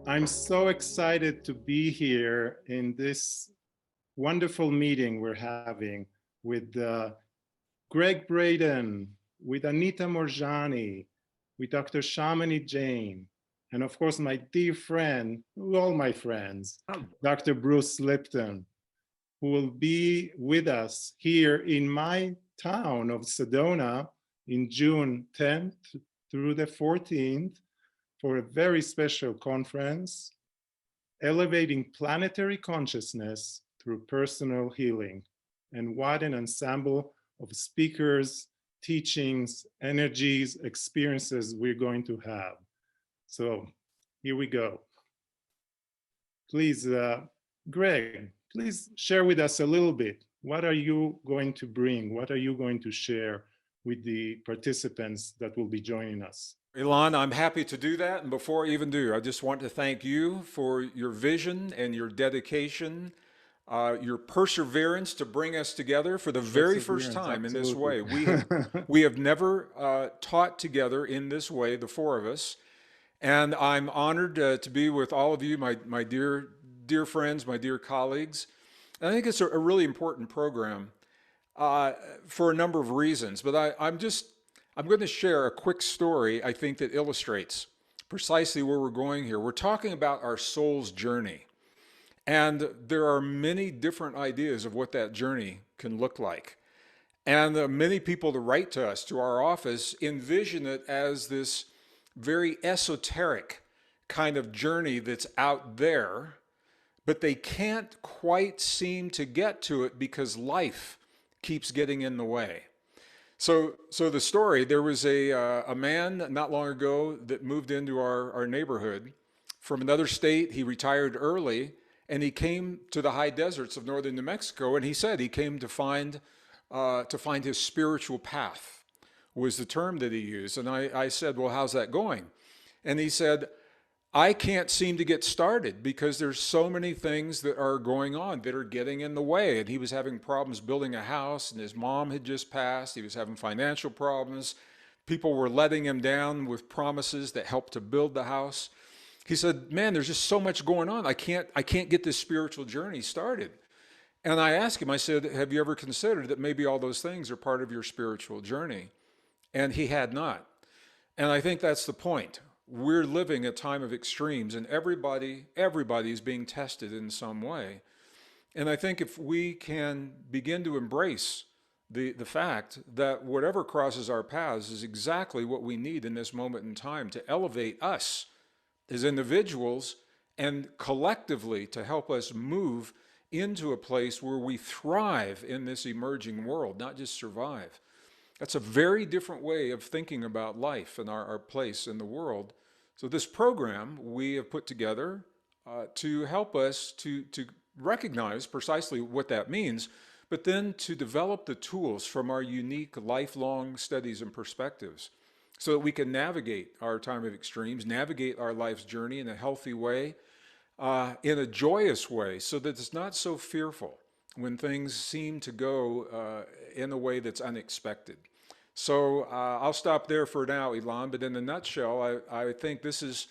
I'm so excited to be here in this wonderful meeting we're having with Gregg Braden, with Anita Moorjani, with Dr. Shamini Jain, and of course my dear friend, all my friends, Dr. Bruce Lipton, who will be with us here in my town of Sedona in June 10th through the 14th for a very special conference, Elevating Planetary Consciousness Through Personal Healing. And what an ensemble of speakers, teachings, energies, experiences we're going to have. So here we go. Please, Gregg, please share with us a little bit. What are you going to bring? What are you going to share with the participants that will be joining us? Ilan, I'm happy to do that. And before I even do, I just want to thank you for your vision and your dedication, your perseverance to bring us together for the very first Perseverance, time in this absolutely. way. We have never taught together in this way, the four of us. And I'm honored to be with all of you, my dear friends, my dear colleagues. And I think it's a really important program for a number of reasons. But I'm going to share a quick story I think that illustrates precisely where we're going here. We're talking about our soul's journey. And there are many different ideas of what that journey can look like. And many people that write to us, to our office, envision it as this very esoteric kind of journey that's out there, but they can't quite seem to get to it because life keeps getting in the way. So the story, there was a man not long ago that moved into our neighborhood from another state. He retired early and he came to the high deserts of northern New Mexico, and he said he came to find his spiritual path was the term that he used. And I said, well, how's that going? And he said, I can't seem to get started because there's so many things that are going on that are getting in the way. And he was having problems building a house, and his mom had just passed. He was having financial problems. People were letting him down with promises that helped to build the house. He said, man, there's just so much going on. I can't get this spiritual journey started. And I asked him, I said, have you ever considered that maybe all those things are part of your spiritual journey? And he had not. And I think that's the point. We're living a time of extremes, and everybody is being tested in some way. And I think if we can begin to embrace the fact that whatever crosses our paths is exactly what we need in this moment in time to elevate us as individuals and collectively to help us move into a place where we thrive in this emerging world, not just survive. That's a very different way of thinking about life and our place in the world. So this program we have put together to help us to recognize precisely what that means, but then to develop the tools from our unique lifelong studies and perspectives so that we can navigate our time of extremes, navigate our life's journey in a healthy way, in a joyous way, so that it's not so fearful when things seem to go in a way that's unexpected. So I'll stop there for now, Ilan, but in a nutshell, I think this is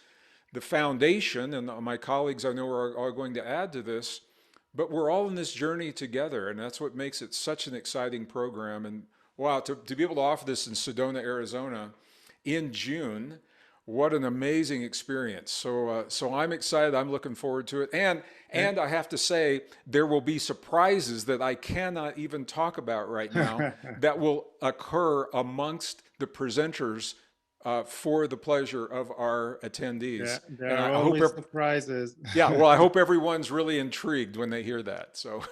the foundation, and my colleagues I know are going to add to this, but we're all in this journey together, and that's what makes it such an exciting program. And wow, to be able to offer this in Sedona, Arizona in June, what an amazing experience. So I'm excited. I'm looking forward to it. And I have to say, there will be surprises that I cannot even talk about right now that will occur amongst the presenters for the pleasure of our attendees. There And are I hope, always surprises. yeah, well, I hope everyone's really intrigued when they hear that. So,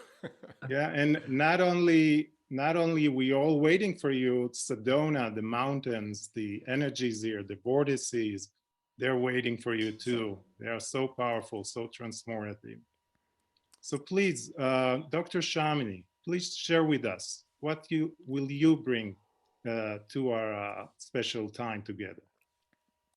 Yeah, and not only we all waiting for you, Sedona, the mountains, the energies here, the vortices, they're waiting for you too. They are so powerful, so transformative. So please, Dr. Shamini, please share with us what you bring to our special time together.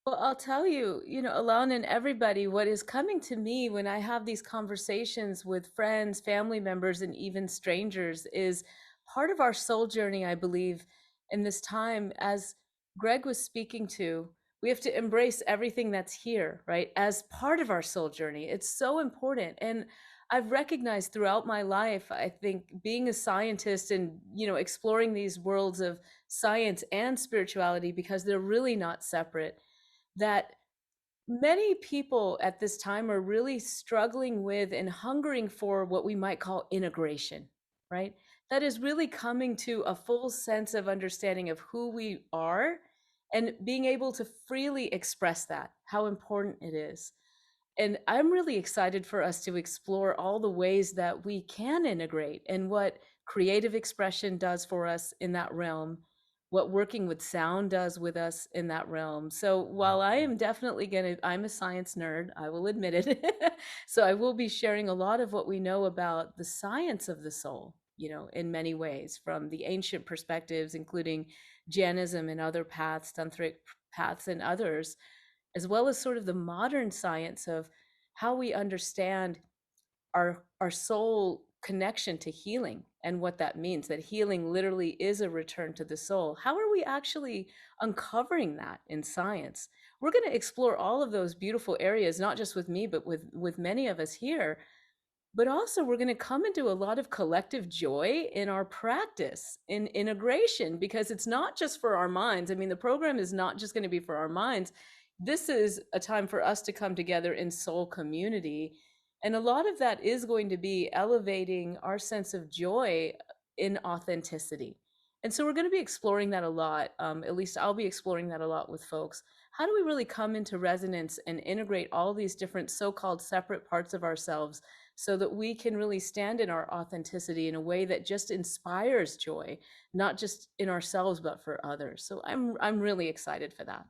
Well, I'll tell you, Alon and everybody, what is coming to me when I have these conversations with friends, family members, and even strangers is part of our soul journey, I believe, in this time, as Gregg was speaking to. We have to embrace everything that's here, right? As part of our soul journey. It's so important. And I've recognized throughout my life, I think being a scientist and, exploring these worlds of science and spirituality, because they're really not separate, that many people at this time are really struggling with and hungering for what we might call integration, right? That is really coming to a full sense of understanding of who we are and being able to freely express that, how important it is. And I'm really excited for us to explore all the ways that we can integrate and what creative expression does for us in that realm, what working with sound does with us in that realm. So while I am definitely I'm a science nerd, I will admit it. So I will be sharing a lot of what we know about the science of the soul, in many ways, from the ancient perspectives, including Jainism and other paths, tantric paths and others, as well as sort of the modern science of how we understand our soul connection to healing and what that means, that healing literally is a return to the soul. How are we actually uncovering that in science? We're going to explore all of those beautiful areas, not just with me, but with many of us here. But also, we're going to come into a lot of collective joy in our practice, in integration, because it's not just for our minds. I mean, the program is not just going to be for our minds. This is a time for us to come together in soul community. And a lot of that is going to be elevating our sense of joy in authenticity. And so we're going to be exploring that a lot. At least I'll be exploring that a lot with folks. How do we really come into resonance and integrate all these different so-called separate parts of ourselves so that we can really stand in our authenticity in a way that just inspires joy, not just in ourselves, but for others. So I'm really excited for that.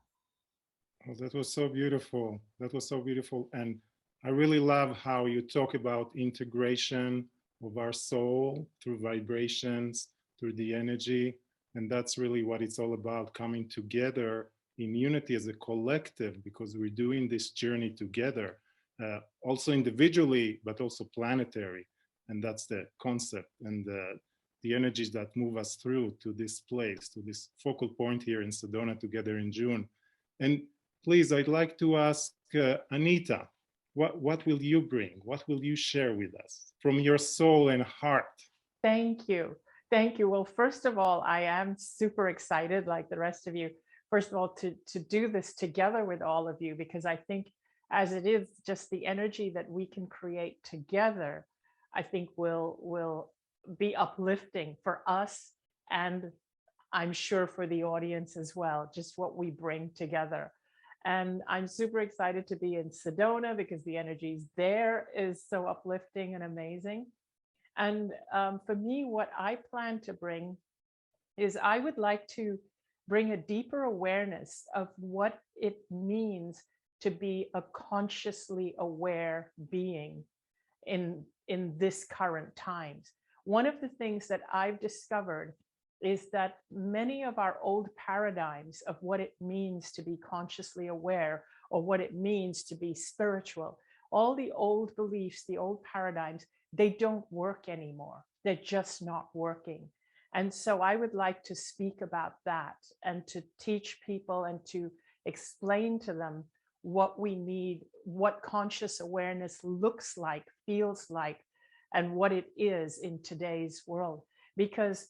Oh, that was so beautiful. That was so beautiful. And I really love how you talk about integration of our soul through vibrations, through the energy. And that's really what it's all about, coming together in unity as a collective, because we're doing this journey together. Also individually, but also planetary. And that's the concept and the energies that move us through to this place, to this focal point here in Sedona together in June. And please, I'd like to ask Anita, what will you bring? What will you share with us from your soul and heart? Thank you. Thank you. Well, first of all, I am super excited, like the rest of you, first of all, to do this together with all of you, because I think as it is just the energy that we can create together, I think will be uplifting for us, and I'm sure for the audience as well, just what we bring together. And I'm super excited to be in Sedona because the energies there is so uplifting and amazing. And for me, what I plan to bring is I would like to bring a deeper awareness of what it means to be a consciously aware being in this current times. One of the things that I've discovered is that many of our old paradigms of what it means to be consciously aware or what it means to be spiritual, all the old beliefs, the old paradigms, they don't work anymore. They're just not working. And so I would like to speak about that and to teach people and to explain to them what we need, what conscious awareness looks like, feels like, and what it is in today's world. Because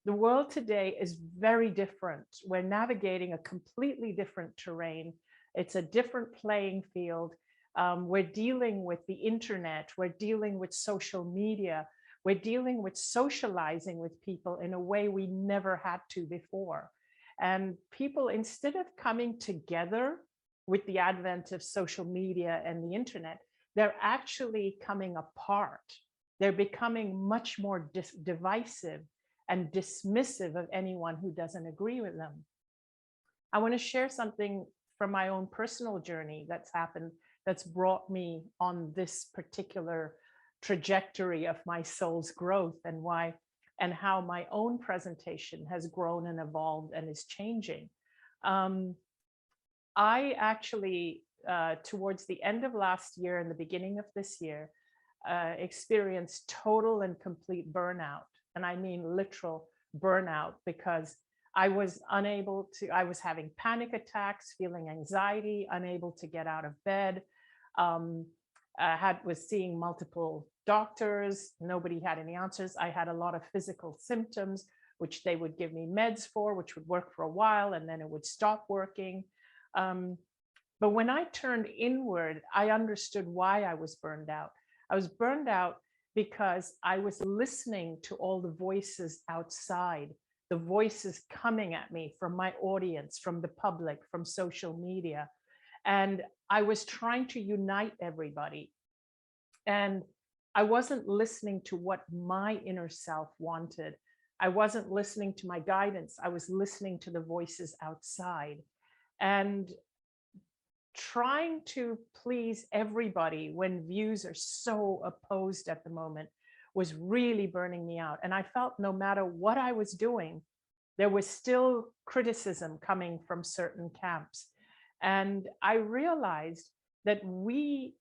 the world today is very different. We're navigating a completely different terrain. It's a different playing field. We're dealing with the internet. We're dealing with social media. We're dealing with socializing with people in a way we never had to before. And people, instead of coming together with the advent of social media and the internet, they're actually coming apart. They're becoming much more divisive and dismissive of anyone who doesn't agree with them. I want to share something from my own personal journey that's happened, that's brought me on this particular trajectory of my soul's growth, and why and how my own presentation has grown and evolved and is changing. I actually, towards the end of last year and the beginning of this year, experienced total and complete burnout. And I mean literal burnout, because I was I was having panic attacks, feeling anxiety, unable to get out of bed. Was seeing multiple doctors. Nobody had any answers. I had a lot of physical symptoms, which they would give me meds for, which would work for a while, and then it would stop working. But when I turned inward, I understood why I was burned out. I was burned out because I was listening to all the voices outside, the voices coming at me from my audience, from the public, from social media. And I was trying to unite everybody. And I wasn't listening to what my inner self wanted. I wasn't listening to my guidance. I was listening to the voices outside. And trying to please everybody when views are so opposed at the moment was really burning me out. And I felt no matter what I was doing, there was still criticism coming from certain camps. And I realized that we,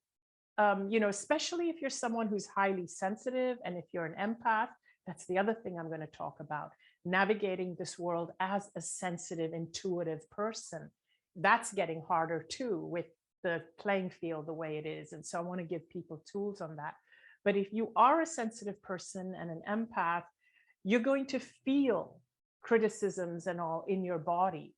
especially if you're someone who's highly sensitive, and if you're an empath, that's the other thing I'm going to talk about, navigating this world as a sensitive, intuitive person. That's getting harder too with the playing field the way it is. And so I want to give people tools on that. But if you are a sensitive person and an empath, you're going to feel criticisms and all in your body.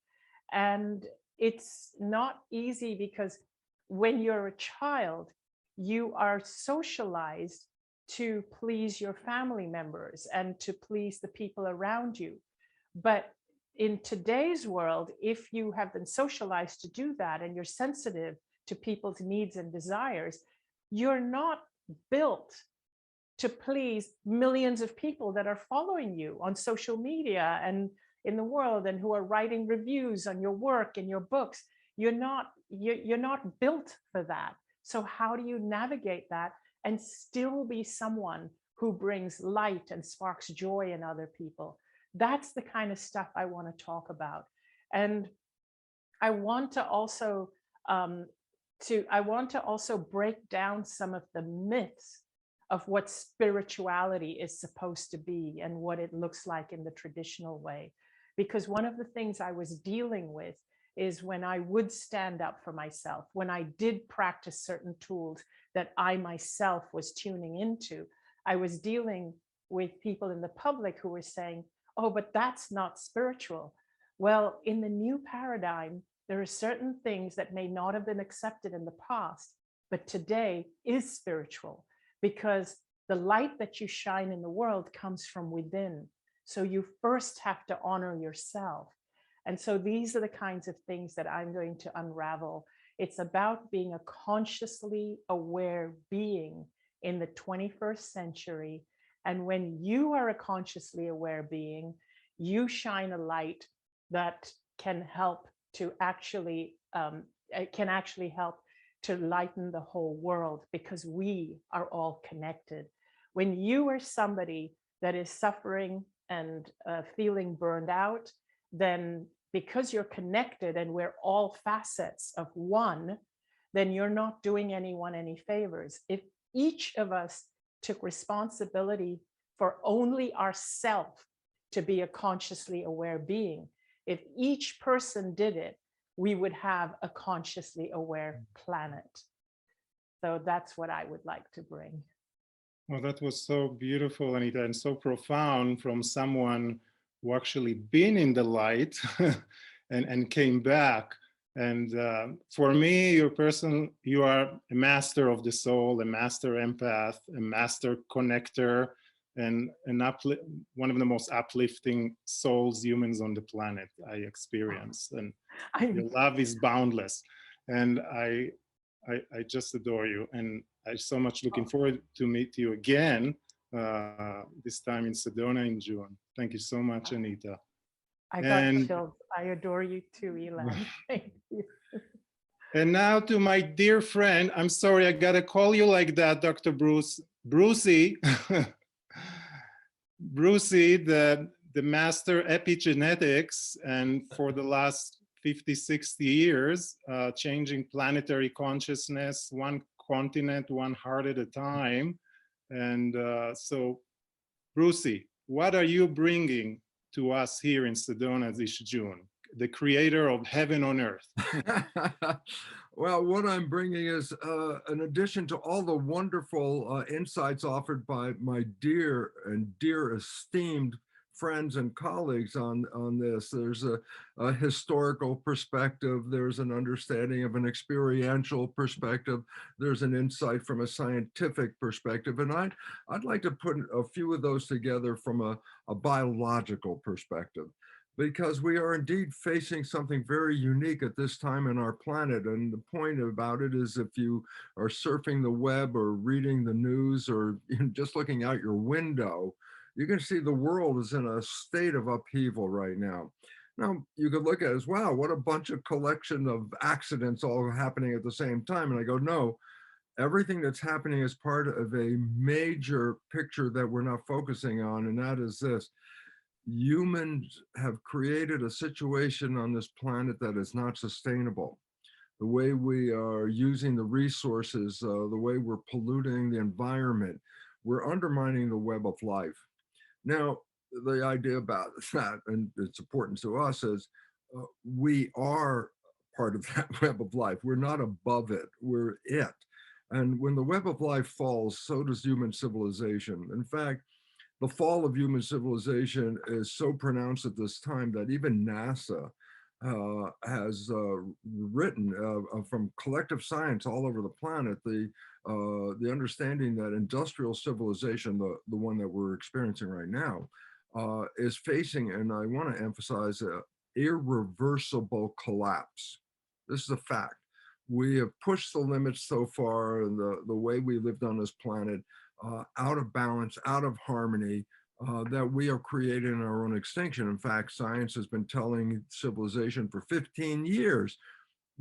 And it's not easy because when you're a child, you are socialized to please your family members and to please the people around you. But in today's world, if you have been socialized to do that and you're sensitive to people's needs and desires, you're not built to please millions of people that are following you on social media and in the world, and who are writing reviews on your work and your books. You're not built for that. So how do you navigate that and still be someone who brings light and sparks joy in other people? That's the kind of stuff I want to talk about. And I want to also break down some of the myths of what spirituality is supposed to be and what it looks like in the traditional way. Because one of the things I was dealing with is when I would stand up for myself, when I did practice certain tools that I myself was tuning into, I was dealing with people in the public who were saying, oh, but that's not spiritual. Well, in the new paradigm, there are certain things that may not have been accepted in the past, but today is spiritual, because the light that you shine in the world comes from within. So you first have to honor yourself. And so these are the kinds of things that I'm going to unravel. It's about being a consciously aware being in the 21st century. And when you are a consciously aware being, you shine a light that can help to actually help to lighten the whole world, because we are all connected. When you are somebody that is suffering and feeling burned out, then because you're connected and we're all facets of one, then you're not doing anyone any favors. If each of us took responsibility for only ourselves to be a consciously aware being, if each person did it, we would have a consciously aware planet. So that's what I would like to bring. Well, that was so beautiful, Anita, and so profound from someone who actually been in the light and came back. And for me, you are a master of the soul, a master empath, a master connector, and one of the most uplifting souls humans on the planet I experience. And your love is boundless. And I just adore you. And I'm so much looking forward to meet you again, this time in Sedona in June. Thank you so much, Anita. I got chills. I adore you too, Elan. Thank you. And now to my dear friend, I'm sorry, I gotta call you like that, Dr. Brucey. Brucey, the master epigenetics, and for the last 50, 60 years, changing planetary consciousness, one continent, one heart at a time. And so, Brucey, what are you bringing to us here in Sedona this June, the creator of heaven on earth? Well, what I'm bringing is an addition to all the wonderful insights offered by my dear esteemed friends and colleagues on this. There's a historical perspective, there's an understanding of an experiential perspective, there's an insight from a scientific perspective, and I'd like to put a few of those together from a biological perspective, because we are indeed facing something very unique at this time in our planet. And the point about it is, if you are surfing the web or reading the news or just looking out your window, you can see the world is in a state of upheaval right now. Now, you could look at it as, wow, what a bunch of collection of accidents all happening at the same time. And I go, no, everything that's happening is part of a major picture that we're not focusing on. And that is this: humans have created a situation on this planet that is not sustainable. The way we are using the resources, the way we're polluting the environment, we're undermining the web of life. Now, the idea about that, and it's important to us, is we are part of that web of life. We're not above it, we're it. And when the web of life falls, so does human civilization. In fact, the fall of human civilization is so pronounced at this time that even NASA has written from collective science all over the planet, the understanding that industrial civilization, the one that we're experiencing right now, is facing, and I want to emphasize, a irreversible collapse. This is a fact. We have pushed the limits so far, and the way we lived on this planet, out of balance, out of harmony, that we are creating our own extinction. In fact, science has been telling civilization for 15 years,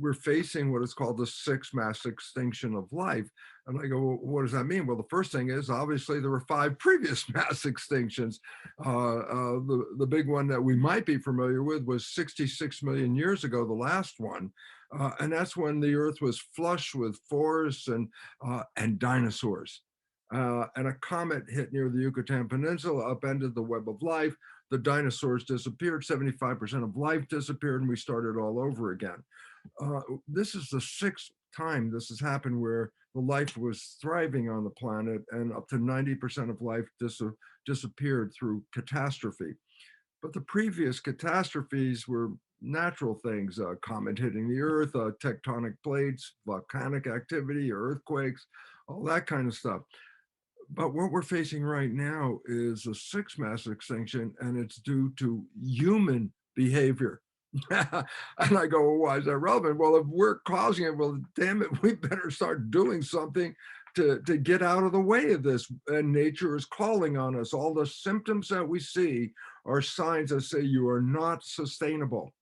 we're facing what is called the sixth mass extinction of life. And I go, well, what does that mean? Well, the first thing is, obviously, there were 5 previous mass extinctions. The big one that we might be familiar with was 66 million years ago, the last one. And that's when the Earth was flush with forests and dinosaurs. And a comet hit near the Yucatan Peninsula, upended the web of life. The dinosaurs disappeared, 75% of life disappeared, and we started all over again. This is the 6th time this has happened where the life was thriving on the planet, and up to 90% of life disappeared through catastrophe. But the previous catastrophes were natural things: a comet hitting the Earth, tectonic plates, volcanic activity, earthquakes, all that kind of stuff. But what we're facing right now is a 6th mass extinction, and it's due to human behavior. And I go, well, why is that relevant? Well, if we're causing it, well, damn it, we better start doing something to get out of the way of this. And nature is calling on us. All the symptoms that we see are signs that say you are not sustainable.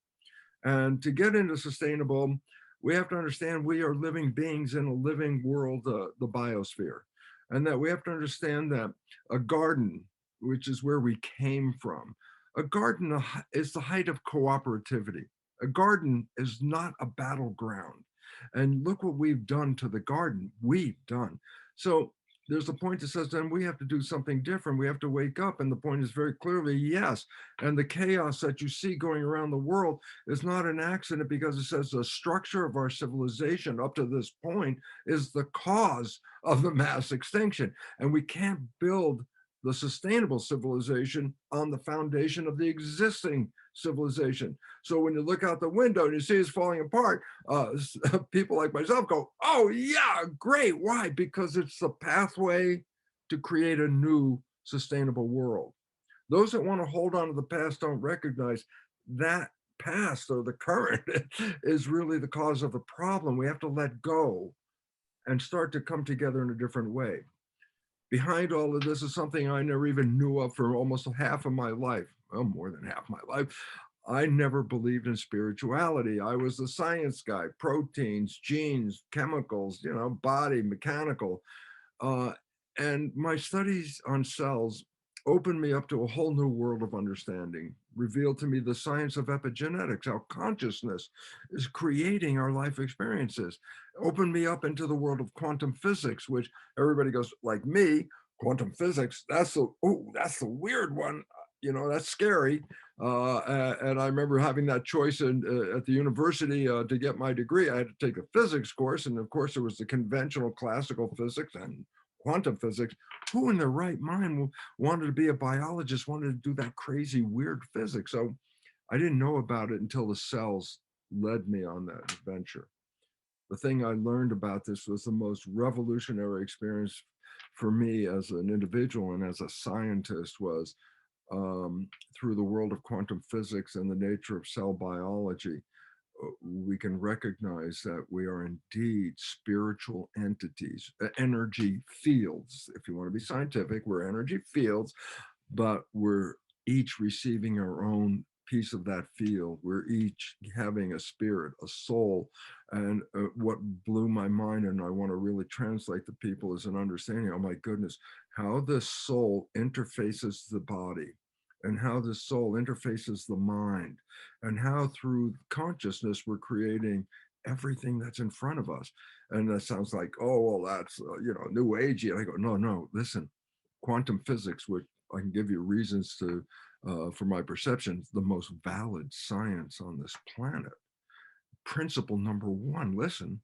And to get into sustainable, we have to understand we are living beings in a living world, the biosphere. And that we have to understand that a garden, which is where we came from, a garden is the height of cooperativity. A garden is not a battleground. And look what we've done to the garden. We've done. So there's a point that says, then we have to do something different. We have to wake up. And the point is very clearly, yes. And the chaos that you see going around the world is not an accident, because it says the structure of our civilization up to this point is the cause of the mass extinction. And we can't build the sustainable civilization on the foundation of the existing civilization. So when you look out the window and you see it's falling apart, people like myself go, oh yeah, great. Why? Because it's the pathway to create a new sustainable world. Those that want to hold on to the past don't recognize that past, or the current, is really the cause of the problem. We have to let go and start to come together in a different way. Behind all of this is something I never even knew of for almost half of my life. Well, more than half my life. I never believed in spirituality. I was the science guy: proteins, genes, chemicals, body, mechanical. And my studies on cells opened me up to a whole new world of understanding, revealed to me the science of epigenetics, how consciousness is creating our life experiences, opened me up into the world of quantum physics, which everybody goes, like me, quantum physics, that's the weird one. that's scary. And I remember having that choice at the university to get my degree. I had to take a physics course. And of course, there was the conventional classical physics and quantum physics. Who in their right mind wanted to be a biologist, wanted to do that crazy, weird physics? So I didn't know about it until the cells led me on that adventure. The thing I learned about this was the most revolutionary experience for me as an individual and as a scientist was through the world of quantum physics and the nature of cell biology. We can recognize that we are indeed spiritual entities, energy fields. If you want to be scientific, we're energy fields, but we're each receiving our own piece of that field. We're each having a spirit, a soul. And what blew my mind, and I want to really translate to people, is an understanding, oh my goodness, how the soul interfaces the body, and how the soul interfaces the mind, and how through consciousness we're creating everything that's in front of us. And that sounds like, oh, well, that's, new agey. And I go, no, listen, quantum physics, which I can give you reasons to, for my perception, the most valid science on this planet. Principle number one, listen,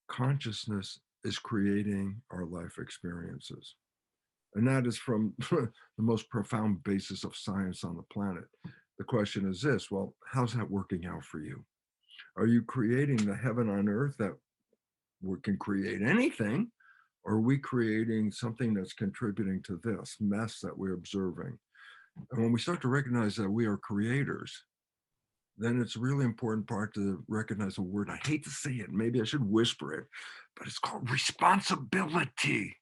consciousness is creating our life experiences. And that is from the most profound basis of science on the planet. The question is this, well, how's that working out for you? Are you creating the heaven on earth that we can create anything? Or are we creating something that's contributing to this mess that we're observing? And when we start to recognize that we are creators, then it's a really important part to recognize a word. I hate to say it, maybe I should whisper it, but it's called responsibility.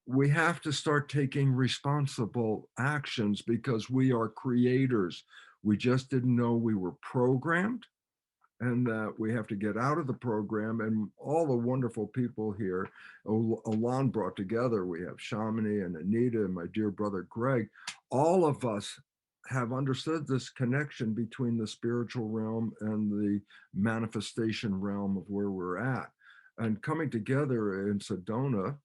We have to start taking responsible actions because we are creators. We just didn't know we were programmed, and that we have to get out of the program. And all the wonderful people here, Alon brought together, we have Shamini and Anita and my dear brother Gregg. All of us have understood this connection between the spiritual realm and the manifestation realm of where we're at. And coming together in Sedona,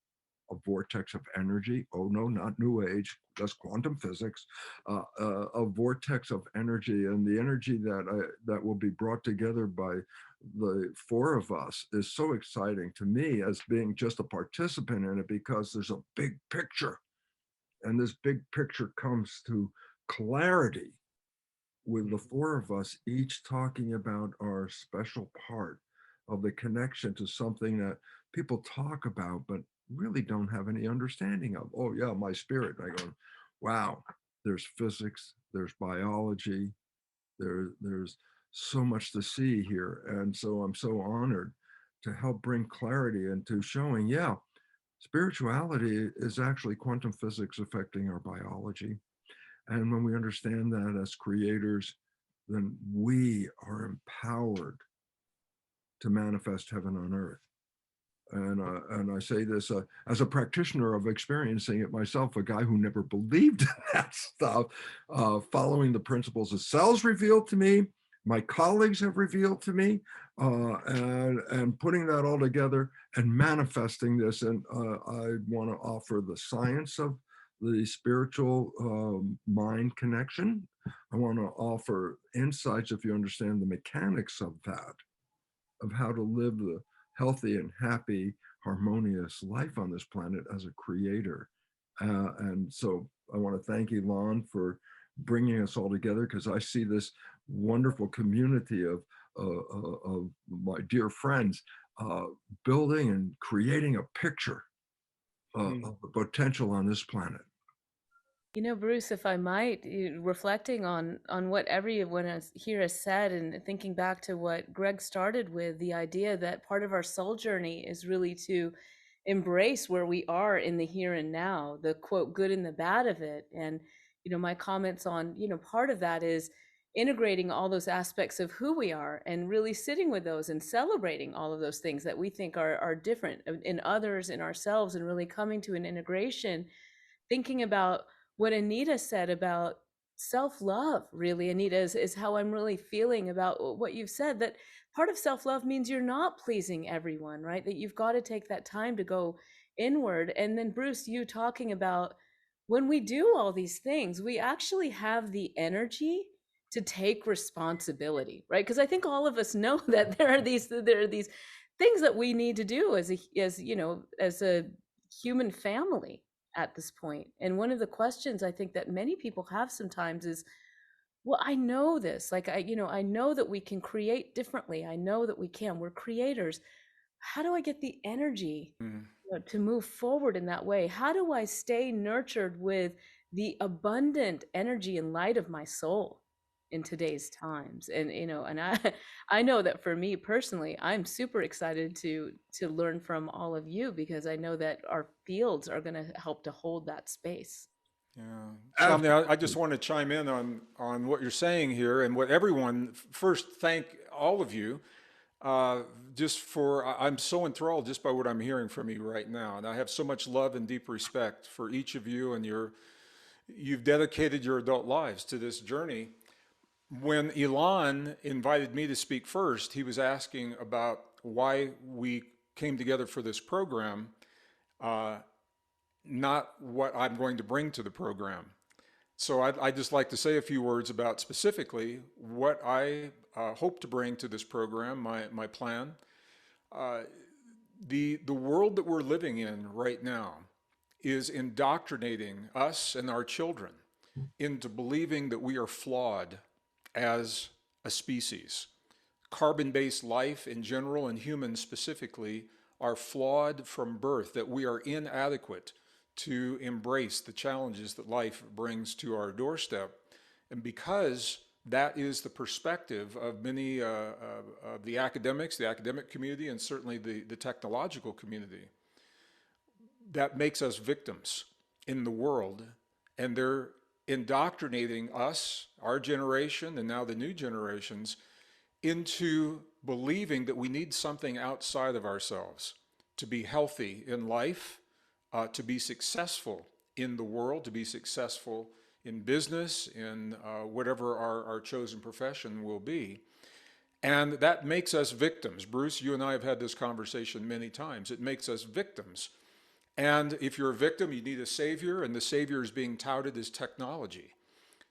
a vortex of energy. Oh no, not new age, that's quantum physics. A vortex of energy, and the energy that will be brought together by the four of us is so exciting to me as being just a participant in it, because there's a big picture, and this big picture comes to clarity with the four of us each talking about our special part of the connection to something that people talk about but really don't have any understanding of. Oh yeah, my spirit. And I go, wow, there's physics, there's biology, there's so much to see here. And so I'm so honored to help bring clarity into showing, yeah, spirituality is actually quantum physics affecting our biology. And when we understand that as creators, then we are empowered to manifest heaven on earth. And I say this as a practitioner of experiencing it myself, a guy who never believed in that stuff, following the principles the cells revealed to me, my colleagues have revealed to me, and putting that all together and manifesting this. And I want to offer the science of the spiritual mind connection. I want to offer insights, if you understand the mechanics of that, of how to live the healthy and happy, harmonious life on this planet as a creator. And so I want to thank Elon for bringing us all together, because I see this wonderful community of my dear friends building and creating a picture of the potential on this planet. You know, Bruce, if I might, reflecting on what everyone here has said, and thinking back to what Gregg started with, the idea that part of our soul journey is really to embrace where we are in the here and now, the quote, good and the bad of it. And, my comments on, part of that is integrating all those aspects of who we are and really sitting with those and celebrating all of those things that we think are different in others, in ourselves, and really coming to an integration, thinking about what Anita said about self-love. Really, Anita, is how I'm really feeling about what you've said, that part of self-love means you're not pleasing everyone, right? That you've got to take that time to go inward. And then Bruce, you talking about when we do all these things, we actually have the energy to take responsibility, right? Because I think all of us know that there are these things that we need to do as a human family at this point. And one of the questions I think that many people have sometimes is, well, I know this, like I know that we can create differently. I know that we can. We're creators. How do I get the energy to move forward in that way? How do I stay nurtured with the abundant energy and light of my soul in today's times? And and I know that for me personally, I'm super excited to learn from all of you, because I know that our fields are going to help to hold that space. Yeah. Shamini, I just want to chime in on what you're saying here and what everyone, first, thank all of you just for, I'm so enthralled just by what I'm hearing from you right now. And I have so much love and deep respect for each of you, and you've dedicated your adult lives to this journey. When Elon invited me to speak first, he was asking about why we came together for this program, not what I'm going to bring to the program. So I'd just like to say a few words about specifically what I hope to bring to this program, my plan. The world that we're living in right now is indoctrinating us and our children into believing that we are flawed as a species. Carbon-based life in general and humans specifically are flawed from birth, that we are inadequate to embrace the challenges that life brings to our doorstep. And because that is the perspective of many of the academics, the academic community, and certainly the technological community, that makes us victims in the world. And they're indoctrinating us, our generation, and now the new generations, into believing that we need something outside of ourselves to be healthy in life, to be successful in the world, to be successful in business, in whatever our chosen profession will be. And that makes us victims. Bruce, you and I have had this conversation many times. It makes us victims. And if you're a victim, you need a savior, and the savior is being touted as technology.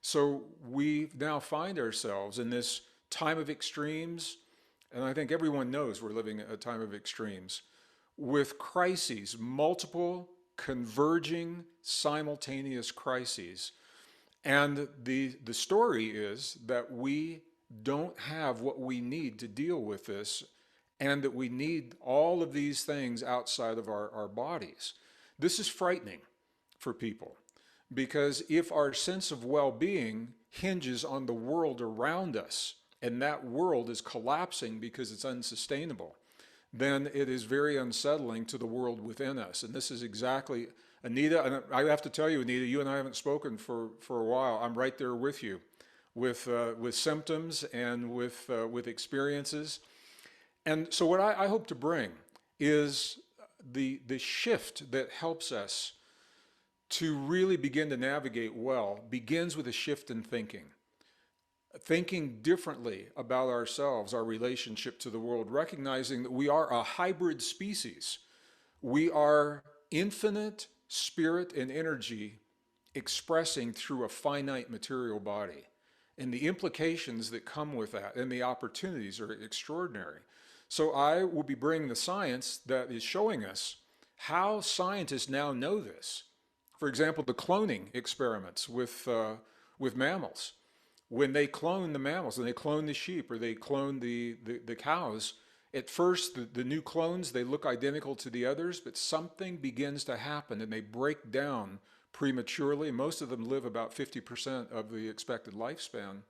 So we now find ourselves in this time of extremes, and I think everyone knows we're living a time of extremes, with crises, multiple converging simultaneous crises. And the story is that we don't have what we need to deal with this, and that we need all of these things outside of our bodies. This is frightening for people, because if our sense of well-being hinges on the world around us, and that world is collapsing because it's unsustainable, then it is very unsettling to the world within us. And this is exactly, Anita, and I have to tell you, Anita, you and I haven't spoken for a while. I'm right there with you, with symptoms and with experiences. And so what I hope to bring is the shift that helps us to really begin to navigate well begins with a shift in thinking. Thinking differently about ourselves, our relationship to the world, recognizing that we are a hybrid species. We are infinite spirit and energy expressing through a finite material body. And the implications that come with that and the opportunities are extraordinary. So I will be bringing the science that is showing us how scientists now know this. For example, the cloning experiments with mammals. When they clone the mammals, and they clone the sheep, or they clone the cows, at first the new clones, they look identical to the others, but something begins to happen and they break down prematurely. Most of them live about 50% of the expected lifespan.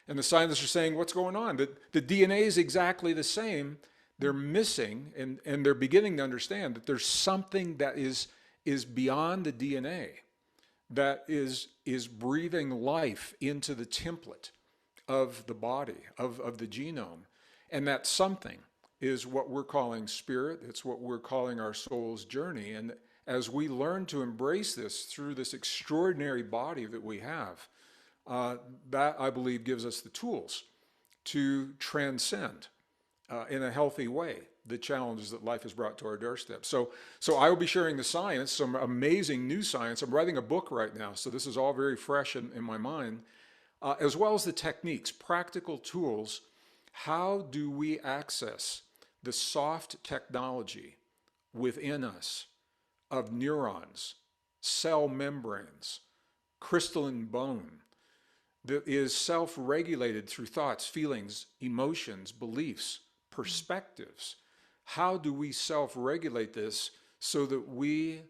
And the scientists are saying, what's going on? The DNA is exactly the same. They're missing, and they're beginning to understand that there's something that is beyond the DNA, that is breathing life into the template of the body, of the genome. And that something is what we're calling spirit. It's what we're calling our soul's journey. And as we learn to embrace this through this extraordinary body that we have, that, I believe, gives us the tools to transcend in a healthy way the challenges that life has brought to our doorstep. So I will be sharing the science, some amazing new science. I'm writing a book right now, so this is all very fresh in my mind, as well as the techniques, practical tools. How do we access the soft technology within us of neurons, cell membranes, crystalline bone, that is self-regulated through thoughts, feelings, emotions, beliefs, perspectives? How do we self-regulate this so that we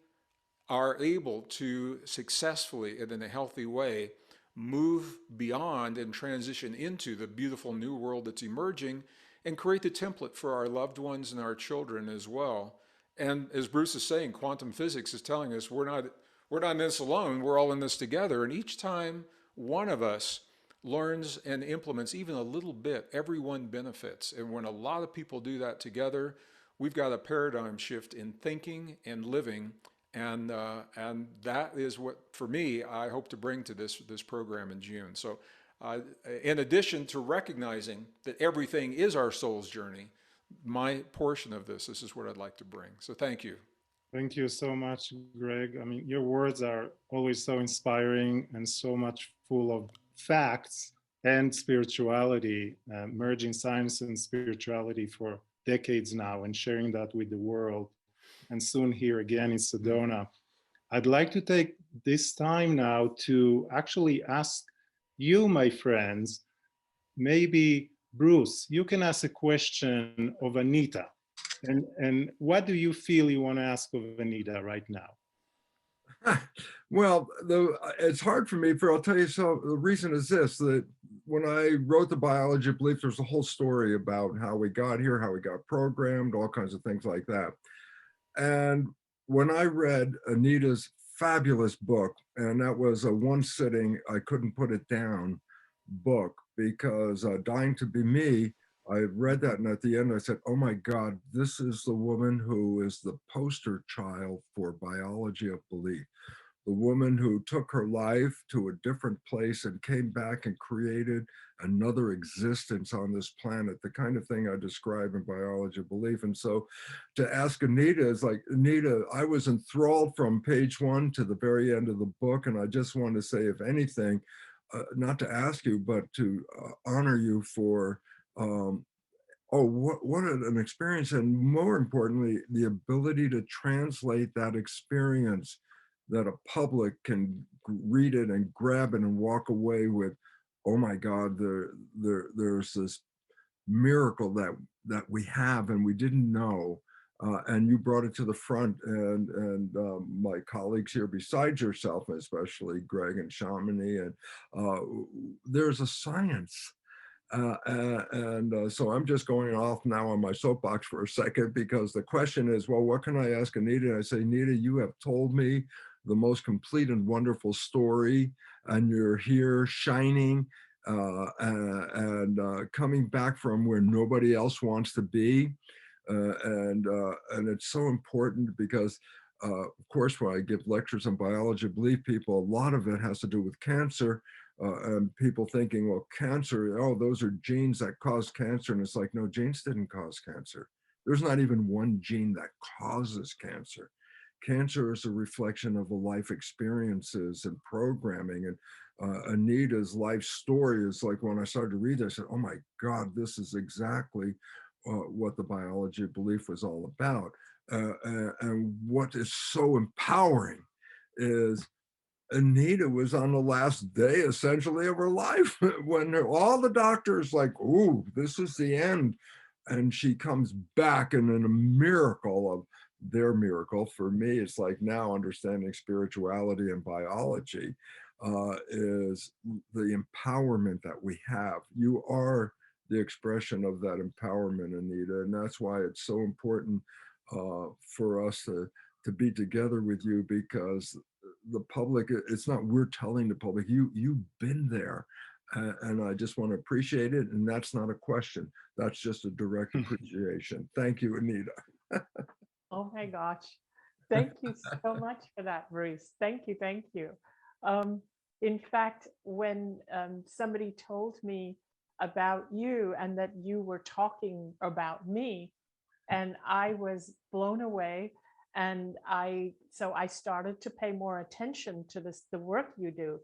are able to successfully and in a healthy way move beyond and transition into the beautiful new world that's emerging and create the template for our loved ones and our children as well? And as Bruce is saying, quantum physics is telling us we're not in this alone, we're all in this together. And each time one of us learns and implements even a little bit, everyone benefits. And when a lot of people do that together, we've got a paradigm shift in thinking and living. And that is what, for me, I hope to bring to this program in June. So in addition to recognizing that everything is our soul's journey, my portion of this is what I'd like to bring. So thank you. Thank you so much, Greg. I mean, your words are always so inspiring and so much full of facts and spirituality, merging science and spirituality for decades now and sharing that with the world. And soon here again in Sedona. I'd like to take this time now to actually ask you, my friends, maybe Bruce, you can ask a question of Anita. And what do you feel you want to ask of Anita right now? Well, it's hard for me, I'll tell you, so the reason is this, that when I wrote the biology of belief, there's a whole story about how we got here, how we got programmed, all kinds of things like that. And when I read Anita's fabulous book, and that was a one sitting, I couldn't put it down book, because Dying to Be Me, I read that, and at the end I said, oh my God, this is the woman who is the poster child for biology of belief. The woman who took her life to a different place and came back and created another existence on this planet, the kind of thing I describe in biology of belief. And so to ask Anita is like, Anita, I was enthralled from page 1 to the very end of the book. And I just want to say, if anything, not to ask you, but to honor you for, what an experience. And more importantly, the ability to translate that experience, that a public can read it and grab it and walk away with, oh my God, there's this miracle that we have and we didn't know. And you brought it to the front, and my colleagues here besides yourself, especially Gregg and Shamini, and there's a science. So I'm just going off now on my soapbox for a second, because the question is, well, what can I ask Anita? And I say, Anita, you have told me the most complete and wonderful story, and you're here shining and coming back from where nobody else wants to be. And it's so important because, of course, when I give lectures on biology of belief, people, a lot of it has to do with cancer. And people thinking, well, cancer, oh, those are genes that cause cancer. And it's like, no, genes didn't cause cancer. There's not even one gene that causes cancer. Cancer is a reflection of the life experiences and programming. And Anita's life story is like, when I started to read this, I said, oh my God, this is exactly what the biology of belief was all about. And what is so empowering is Anita was on the last day, essentially, of her life when all the doctors like, ooh, this is the end. And she comes back, and in a miracle of their miracle, for me, it's like now understanding spirituality and biology is the empowerment that we have. You are the expression of that empowerment, Anita. And that's why it's so important for us to be together with you, because the public, it's not we're telling the public, you've been there. And I just want to appreciate it. And that's not a question. That's just a direct appreciation. Thank you, Anita. Oh my gosh. Thank you so much for that, Bruce. Thank you. Thank you. In fact, when somebody told me about you and that you were talking about me, And I was blown away. And so I started to pay more attention to the work you do.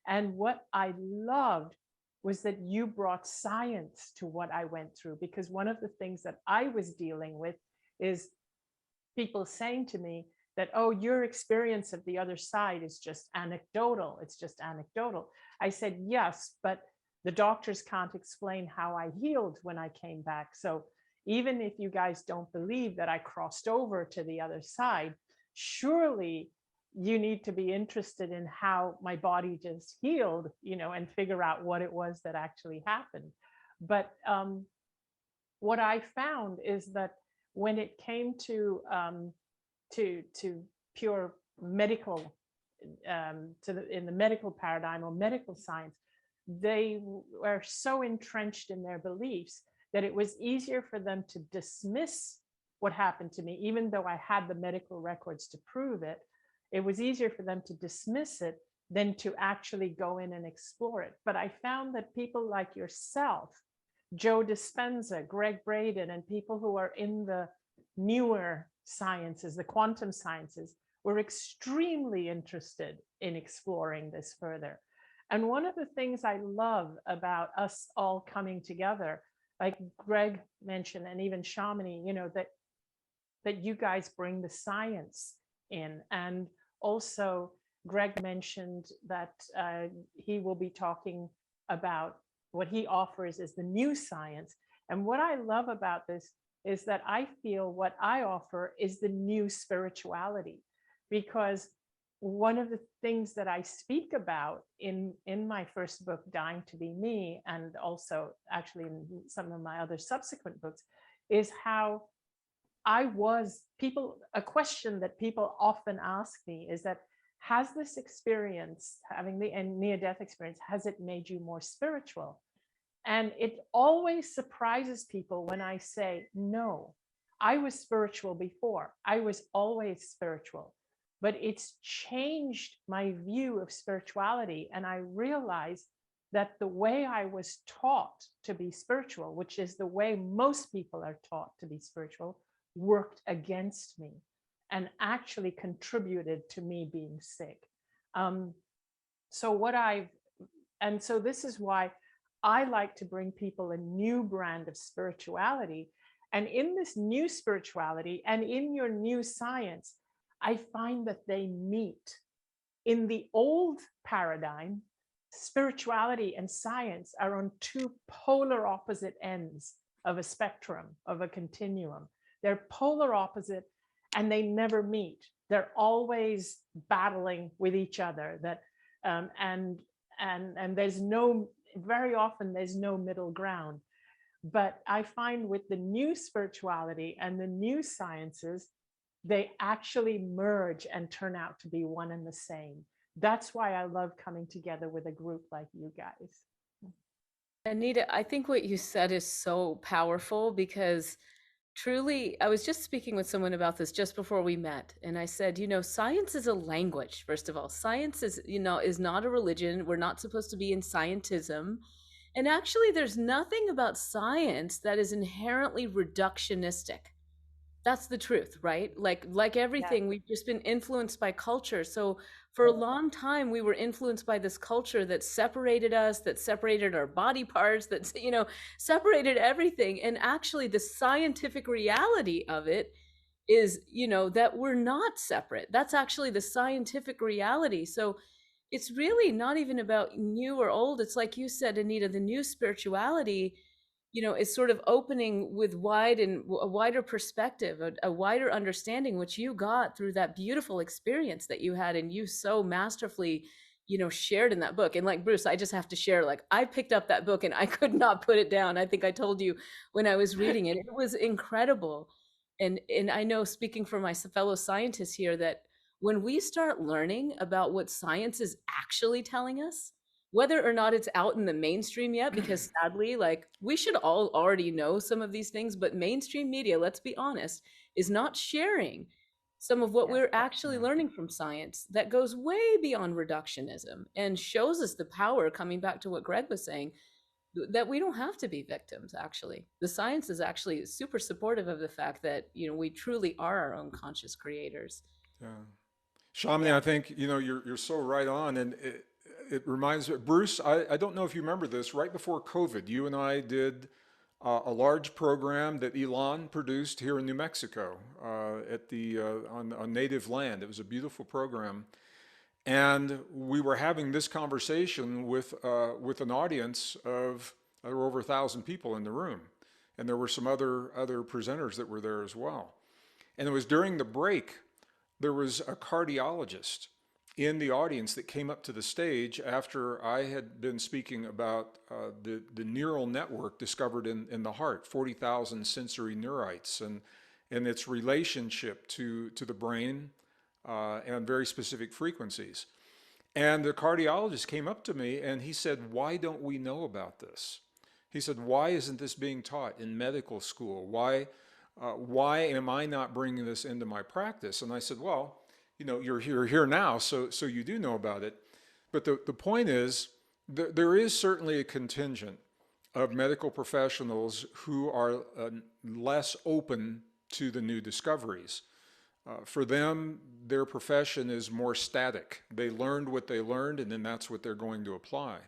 And what I loved was that you brought science to what I went through, because one of the things that I was dealing with is people saying to me that, oh, your experience of the other side is just anecdotal. It's just anecdotal. I said, yes, but the doctors can't explain how I healed when I came back. So even if you guys don't believe that I crossed over to the other side, surely you need to be interested in how my body just healed, and figure out what it was that actually happened. But what I found is that when it came to pure medical, in the medical paradigm or medical science, they were so entrenched in their beliefs that it was easier for them to dismiss what happened to me, even though I had the medical records to prove it. It was easier for them to dismiss it than to actually go in and explore it. But I found that people like yourself, Joe Dispenza, Gregg Braden, and people who are in the newer sciences, the quantum sciences, were extremely interested in exploring this further. And one of the things I love about us all coming together, like Gregg mentioned, and even Shamini, that you guys bring the science in. And also Gregg mentioned that he will be talking about what he offers is the new science. And what I love about this is that I feel what I offer is the new spirituality, because one of the things that I speak about in my first book, Dying to Be Me, and also actually in some of my other subsequent books, is how a question that people often ask me is that, has this experience, having the near-death experience, has it made you more spiritual? And it always surprises people when I say, no, I was spiritual before. I was always spiritual, but it's changed my view of spirituality. And I realized that the way I was taught to be spiritual, which is the way most people are taught to be spiritual, worked against me and actually contributed to me being sick. So this is why I like to bring people a new brand of spirituality. And in this new spirituality and in your new science, I find that they meet. In the old paradigm, spirituality and science are on two polar opposite ends of a spectrum, of a continuum. They're polar opposite and they never meet. They're always battling with each other. And very often there's no middle ground. But I find with the new spirituality and the new sciences, they actually merge and turn out to be one and the same. That's why I love coming together with a group like you guys. Anita, I think what you said is so powerful, because truly, I was just speaking with someone about this just before we met, and I said, science is a language. First of all, science is not a religion. We're not supposed to be in scientism. And actually, there's nothing about science that is inherently reductionistic. That's the truth, right? Like everything, we've just been influenced by culture. So for a long time, we were influenced by this culture that separated us, that separated our body parts, that, separated everything. And actually the scientific reality of it is, that we're not separate. That's actually the scientific reality. So it's really not even about new or old. It's like you said, Anita, the new spirituality, is sort of opening with a wider perspective, a wider understanding, which you got through that beautiful experience that you had and you so masterfully, shared in that book. And like Bruce, I just have to share, like, I picked up that book and I could not put it down. I think I told you when I was reading it, it was incredible. And I know, speaking for my fellow scientists here, that when we start learning about what science is actually telling us, whether or not it's out in the mainstream yet, because sadly, like, we should all already know some of these things, but mainstream media, let's be honest, is not sharing some of what we're actually learning from science that goes way beyond reductionism and shows us the power, coming back to what Gregg was saying, that we don't have to be victims. Actually, the science is actually super supportive of the fact that, we truly are our own conscious creators. Yeah. Shamini, I think, you're so right on. And it reminds me, Bruce, I don't know if you remember this, right before COVID, you and I did a large program that Elon produced here in New Mexico on native land. It was a beautiful program. And we were having this conversation with an audience of, there were over 1,000 people in the room. And there were some other presenters that were there as well. And it was during the break, there was a cardiologist in the audience that came up to the stage after I had been speaking about the neural network discovered in the heart, 40,000 sensory neurites, and its relationship to the brain and very specific frequencies. And the cardiologist came up to me and he said, "Why don't we know about this?" He said, "Why isn't this being taught in medical school? Why am I not bringing this into my practice?" And I said, "Well, you're here now, so you do know about it." But the point is, there is certainly a contingent of medical professionals who are less open to the new discoveries. For them, their profession is more static. They learned what they learned, and then that's what they're going to apply.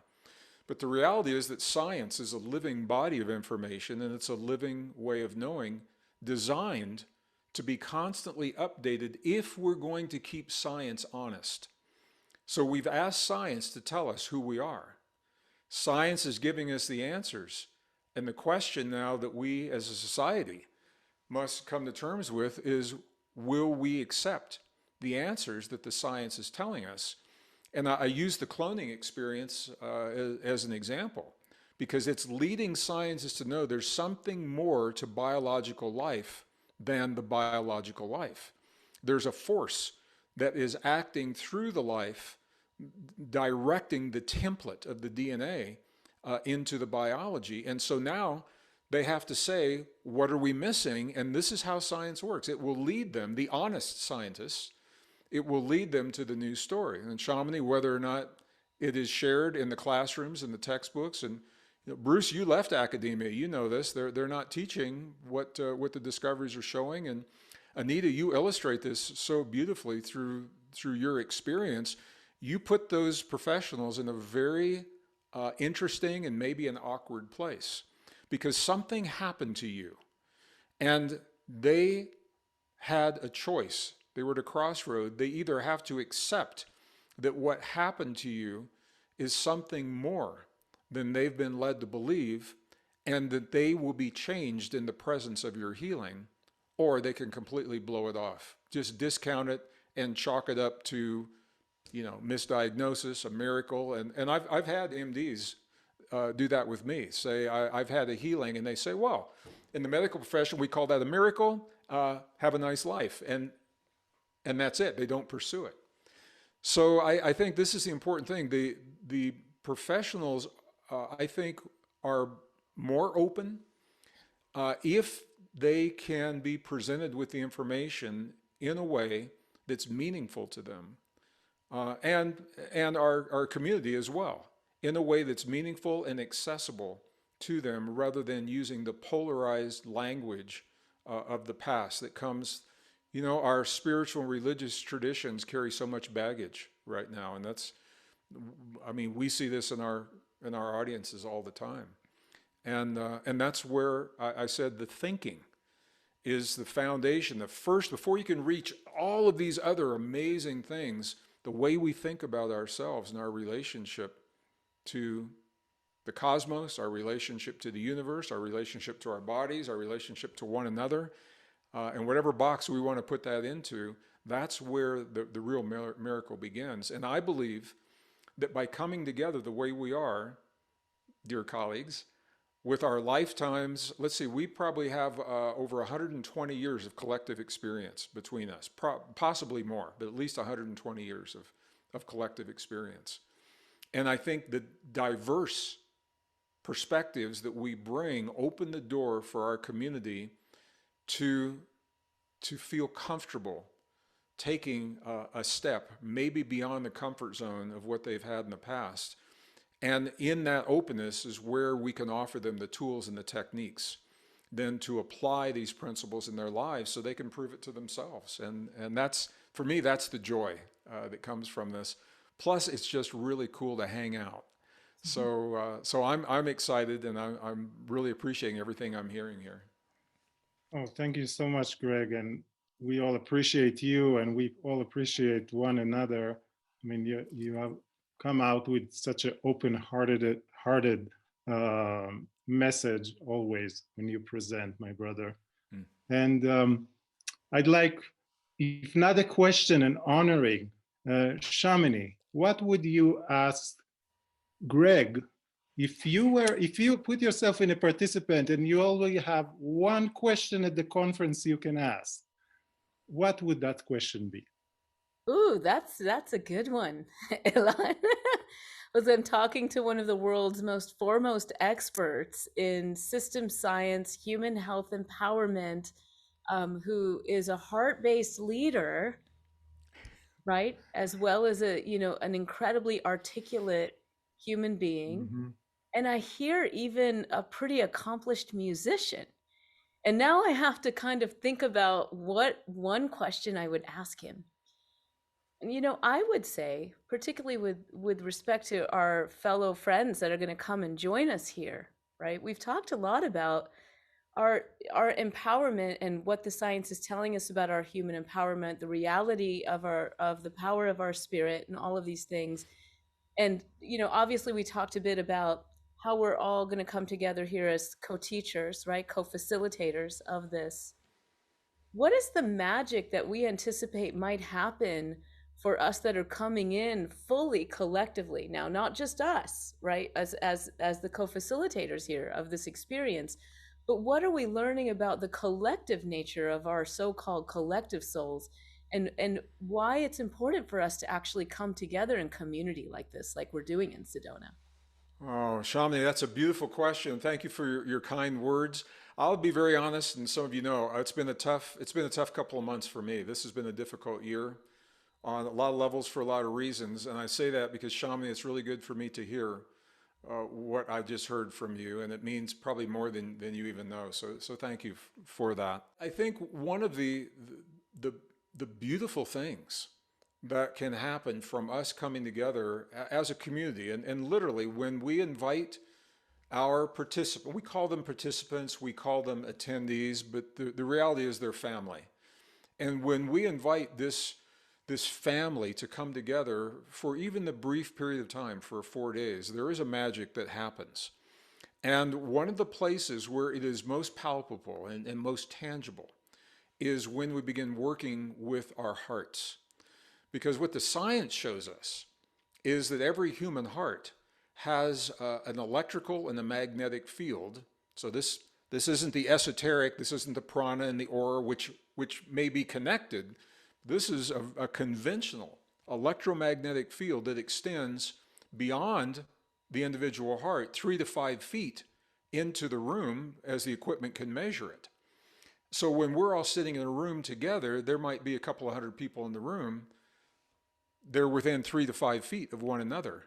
But the reality is that science is a living body of information, and it's a living way of knowing, designed to be constantly updated if we're going to keep science honest. So we've asked science to tell us who we are. Science is giving us the answers. And the question now that we as a society must come to terms with is, will we accept the answers that the science is telling us? And I use the cloning experience as an example, because it's leading scientists to know there's something more to biological life than the biological life. There's a force that is acting through the life, directing the template of the DNA into the biology. And so now they have to say, what are we missing? And this is how science works. It will lead them, the honest scientists, it will lead them to the new story. And Shamini, whether or not it is shared in the classrooms and the textbooks, and Bruce, you left academia, you know this, they're not teaching what the discoveries are showing. And Anita, you illustrate this so beautifully through your experience. You put those professionals in a very interesting and maybe an awkward place, because something happened to you and they had a choice. They were at a crossroad. They either have to accept that what happened to you is something more than they've been led to believe, and that they will be changed in the presence of your healing, or they can completely blow it off, just discount it and chalk it up to, misdiagnosis, a miracle. And I've had MDs do that with me, say, I've had a healing, and they say, well, in the medical profession, we call that a miracle, have a nice life. And that's it, they don't pursue it. So I think this is the important thing. The professionals, I think, are more open if they can be presented with the information in a way that's meaningful to them, and our community as well, in a way that's meaningful and accessible to them, rather than using the polarized language of the past that comes. Our spiritual and religious traditions carry so much baggage right now, and we see this in our audiences all the time. And that's where I said the thinking is the foundation. The first, before you can reach all of these other amazing things, the way we think about ourselves and our relationship to the cosmos, our relationship to the universe, our relationship to our bodies, our relationship to one another, and whatever box we want to put that into, that's where the real miracle begins. And I believe that by coming together the way we are, dear colleagues, with our lifetimes, let's see, we probably have over 120 years of collective experience between us, possibly more, but at least 120 years of collective experience. And I think the diverse perspectives that we bring open the door for our community to feel comfortable taking a step, maybe beyond the comfort zone of what they've had in the past, And in that openness is where we can offer them the tools and the techniques then to apply these principles in their lives so they can prove it to themselves. And that's, for me, that's the joy that comes from this. Plus, it's just really cool to hang out. So I'm excited, and I'm really appreciating everything I'm hearing here. Oh, thank you so much, Gregg. And we all appreciate you, and we all appreciate one another. I mean, you have come out with such an open-hearted message always when you present, my brother. Mm. And I'd like, if not a question, an honoring. Shamini, what would you ask Gregg if you put yourself in a participant and you only have one question at the conference you can ask? What would that question be? Ooh, that's a good one, Elon. Was I'm talking to one of the world's most foremost experts in system science, human health empowerment, who is a heart-based leader, right? As well as an incredibly articulate human being. Mm-hmm. And I hear even a pretty accomplished musician. And now I have to kind of think about what one question I would ask him. I would say, particularly with respect to our fellow friends that are going to come and join us here, right? We've talked a lot about our empowerment and what the science is telling us about our human empowerment, the reality of the power of our spirit, and all of these things. And obviously, we talked a bit about how we're all going to come together here as co-teachers, right? Co-facilitators of this. What is the magic that we anticipate might happen for us that are coming in fully collectively now, not just us, right, as the co-facilitators here of this experience, but what are we learning about the collective nature of our so-called collective souls, and why it's important for us to actually come together in community like this, like we're doing in Sedona? Oh, Shamini, that's a beautiful question. Thank you for your kind words. I'll be very honest, and some of you know, it's been a tough couple of months for me. This has been a difficult year on a lot of levels for a lot of reasons. And I say that because, Shamini, it's really good for me to hear what I just heard from you. And it means probably more than you even know. So thank you for that. I think one of the beautiful things that can happen from us coming together as a community, and literally when we invite our participants, we call them participants, we call them attendees, but the reality is they're family. And when we invite this family to come together for even the brief period of time, for 4 days, there is a magic that happens. And one of the places where it is most palpable and most tangible is when we begin working with our hearts. Because what the science shows us is that every human heart has an electrical and a magnetic field. So this isn't the esoteric, this isn't the prana and the aura, which may be connected. This is a conventional electromagnetic field that extends beyond the individual heart 3 to 5 feet into the room as the equipment can measure it. So when we're all sitting in a room together, there might be a couple of hundred people in the room. They're within 3 to 5 feet of one another.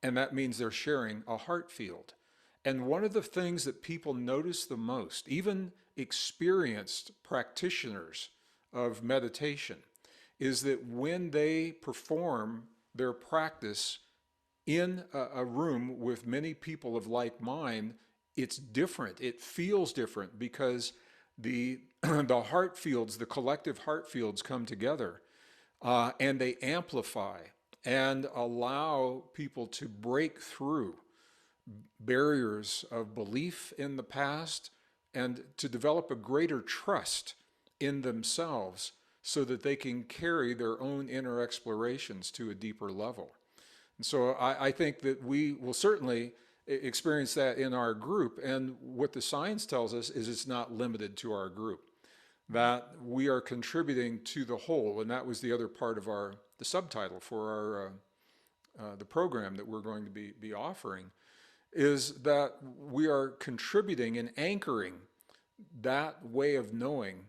And that means they're sharing a heart field. And one of the things that people notice the most, even experienced practitioners of meditation, is that when they perform their practice in a room with many people of like mind, it's different. It feels different because the heart fields, the collective heart fields come together and they amplify and allow people to break through barriers of belief in the past and to develop a greater trust in themselves so that they can carry their own inner explorations to a deeper level. And so I think that we will certainly experience that in our group. And what the science tells us is it's not limited to our group, that we are contributing to the whole. And that was the other part of the subtitle for the program that we're going to be offering, is that we are contributing and anchoring that way of knowing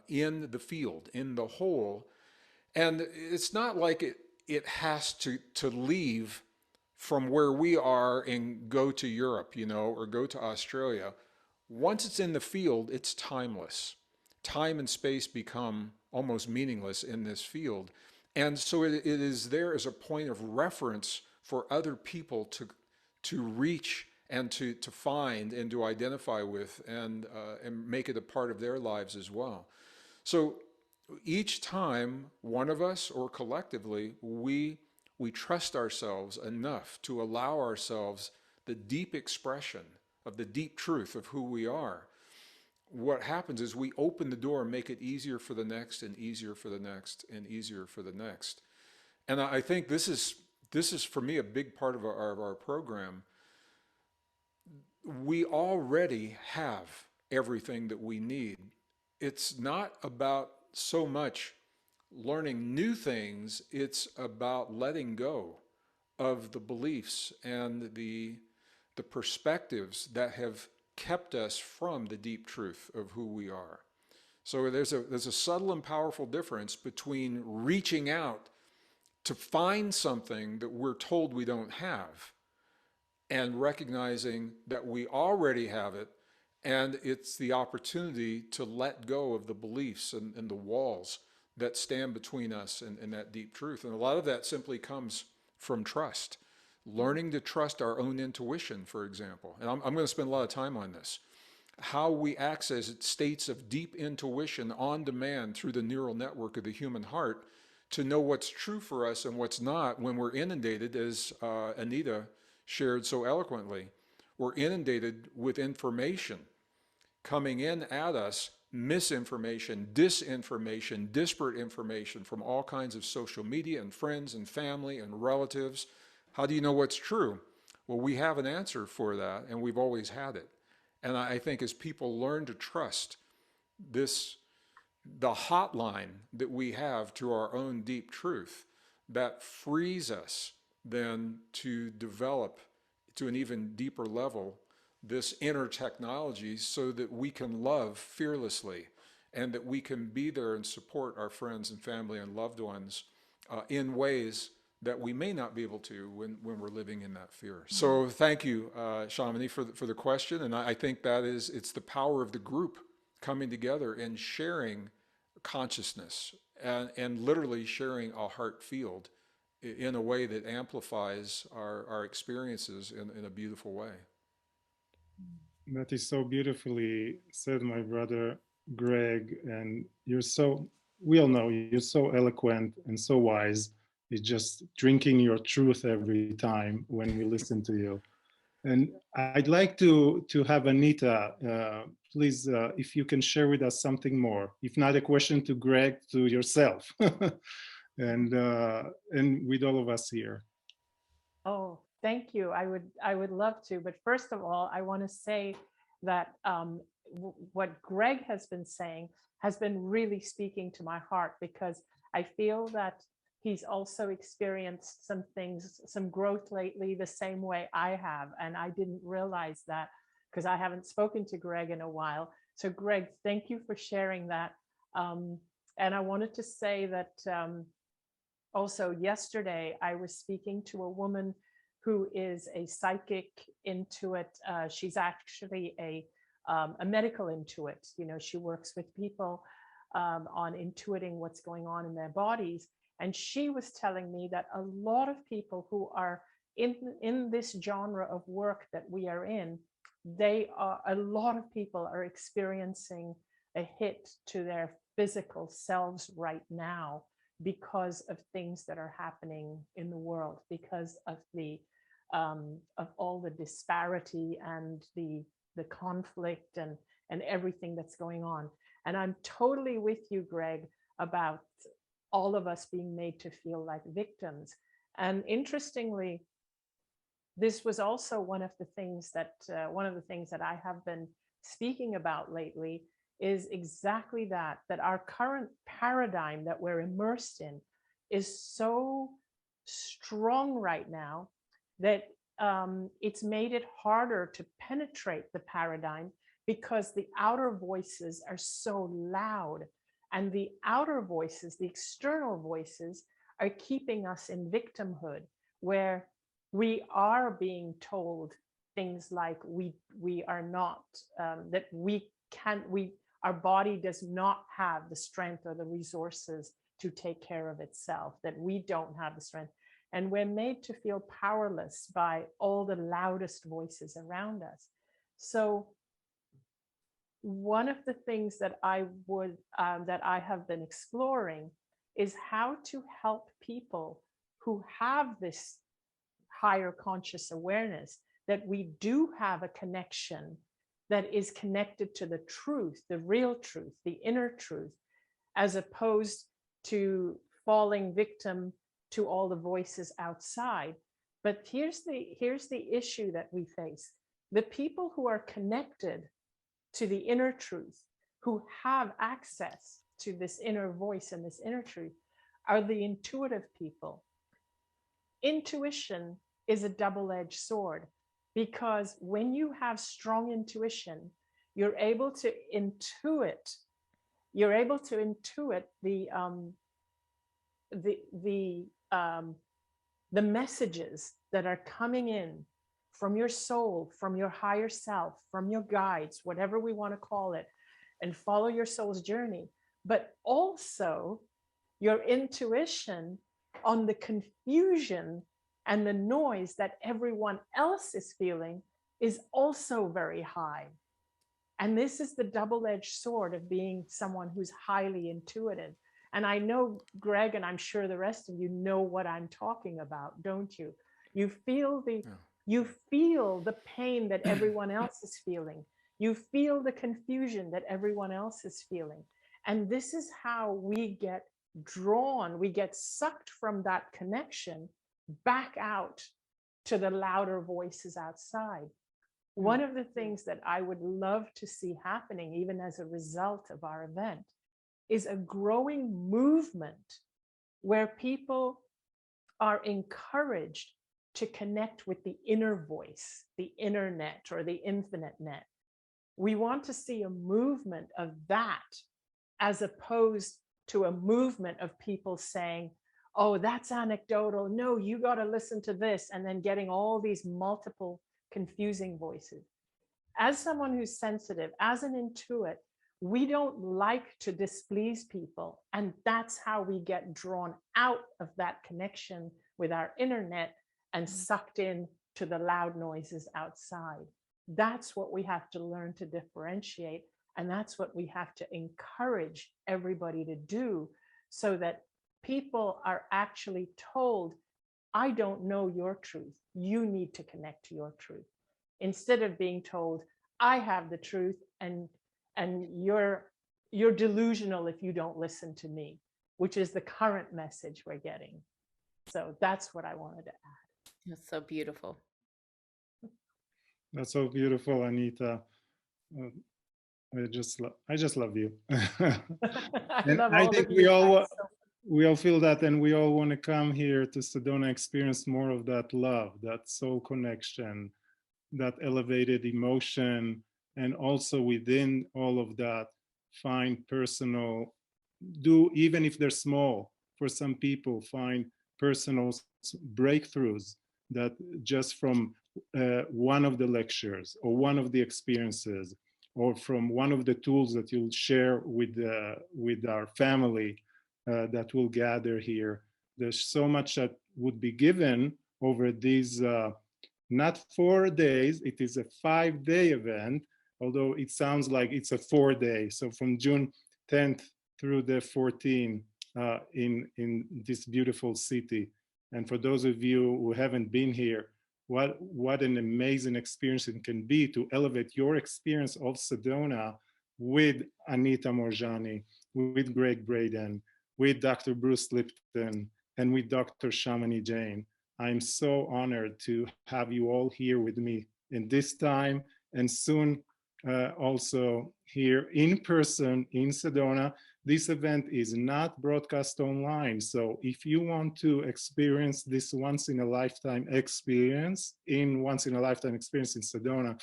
in the field, in the whole. And it's not like it has to leave from where we are and go to Europe, or go to Australia. Once it's in the field, it's timeless. Time and space become almost meaningless in this field. And so it is there as a point of reference for other people to reach and to find and to identify with, and make it a part of their lives as well. So each time one of us or collectively, we trust ourselves enough to allow ourselves the deep expression of the deep truth of who we are, what happens is we open the door and make it easier for the next and easier for the next and easier for the next. And I think this is for me a big part of our program. We already have everything that we need. It's not about so much learning new things, it's about letting go of the beliefs and the perspectives that have kept us from the deep truth of who we are. So there's a subtle and powerful difference between reaching out to find something that we're told we don't have and recognizing that we already have it, and it's the opportunity to let go of the beliefs and the walls that stand between us and that deep truth. And a lot of that simply comes from trust. Learning to trust our own intuition, for example. And I'm going to spend a lot of time on this. How we access states of deep intuition on demand through the neural network of the human heart to know what's true for us and what's not when we're inundated, as Anita shared so eloquently. We're inundated with information coming in at us, misinformation, disinformation, disparate information from all kinds of social media and friends and family and relatives. How do you know what's true? Well, we have an answer for that, and we've always had it. And I think as people learn to trust this, the hotline that we have to our own deep truth, that frees us then to develop to an even deeper level this inner technology so that we can love fearlessly and that we can be there and support our friends and family and loved ones in ways that we may not be able to when we're living in that fear. So thank you, Shamini, for the question. And I think it's the power of the group coming together and sharing consciousness and literally sharing a heart field in a way that amplifies our experiences in a beautiful way. That is so beautifully said, my brother Gregg. And we all know you're so eloquent and so wise. It's just drinking your truth every time when we listen to you. And I'd like to have Anita, please, if you can share with us something more, if not a question to Gregg, to yourself, and with all of us here. Oh, thank you. I would love to. But first of all, I want to say that what Gregg has been saying has been really speaking to my heart, because I feel that he's also experienced some things, some growth lately, the same way I have. And I didn't realize that because I haven't spoken to Gregg in a while. So Gregg, thank you for sharing that. And I wanted to say that also yesterday, I was speaking to a woman who is a psychic intuit. She's actually a medical intuit. You know, she works with people on intuiting what's going on in their bodies. And she was telling me that a lot of people who are in this genre of work that we are in, a lot of people are experiencing a hit to their physical selves right now because of things that are happening in the world, because of of all the disparity and the conflict and everything that's going on. And I'm totally with you, Gregg, about all of us being made to feel like victims. And interestingly, this was also one of the things that I have been speaking about lately, is exactly that our current paradigm that we're immersed in is so strong right now that it's made it harder to penetrate the paradigm, because the outer voices are so loud, and the outer voices, the external voices, are keeping us in victimhood, where we are being told things like we are not, that our body does not have the strength or the resources to take care of itself, that we don't have the strength. And we're made to feel powerless by all the loudest voices around us. So one of the things that I have been exploring is how to help people who have this higher conscious awareness, that we do have a connection that is connected to the truth, the real truth, the inner truth, as opposed to falling victim to all the voices outside. But here's the issue that we face. The people who are connected to the inner truth, who have access to this inner voice and this inner truth, are the intuitive people. Intuition is a double-edged sword, because when you have strong intuition, you're able to intuit the messages that are coming in from your soul, from your higher self, from your guides, whatever we want to call it, and follow your soul's journey. But also your intuition on the confusion and the noise that everyone else is feeling is also very high. And this is the double-edged sword of being someone who's highly intuitive. And I know, Gregg, and I'm sure the rest of you know what I'm talking about, don't you? You feel the pain that everyone else is feeling. You feel the confusion that everyone else is feeling. And this is how we get drawn, we get sucked from that connection back out to the louder voices outside. One of the things that I would love to see happening, even as a result of our event, is a growing movement where people are encouraged to connect with the inner voice, the internet or the infinite net. We want to see a movement of that, as opposed to a movement of people saying, oh, that's anecdotal. No, you got to listen to this, and then getting all these multiple confusing voices. As someone who's sensitive, as an intuit, we don't like to displease people. And that's how we get drawn out of that connection with our internet and sucked in to the loud noises outside. That's what we have to learn to differentiate. And that's what we have to encourage everybody to do, so that people are actually told, I don't know your truth. You need to connect to your truth. Instead of being told, I have the truth and you're delusional if you don't listen to me, which is the current message we're getting. So that's what I wanted to add. That's so beautiful. That's so beautiful, Anita. I just love you. And I think we all feel that, and we all want to come here to Sedona, experience more of that love, that soul connection, that elevated emotion, and also within all of that, find personal, even if they're small, for some people, find personal breakthroughs that just from one of the lectures or one of the experiences, or from one of the tools that you'll share with our family that will gather here. There's so much that would be given over these, not 4 days, it is a 5-day event, although it sounds like it's a 4-day. So from June 10th through the 14th in this beautiful city. And for those of you who haven't been here, what an amazing experience it can be to elevate your experience of Sedona with Anita Moorjani, with Gregg Braden, with Dr. Bruce Lipton, and with Dr. Shamini Jain. I'm so honored to have you all here with me in this time, and soon also here in person in Sedona. This event is not broadcast online. So if you want to experience this once-in-a-lifetime experience in Sedona,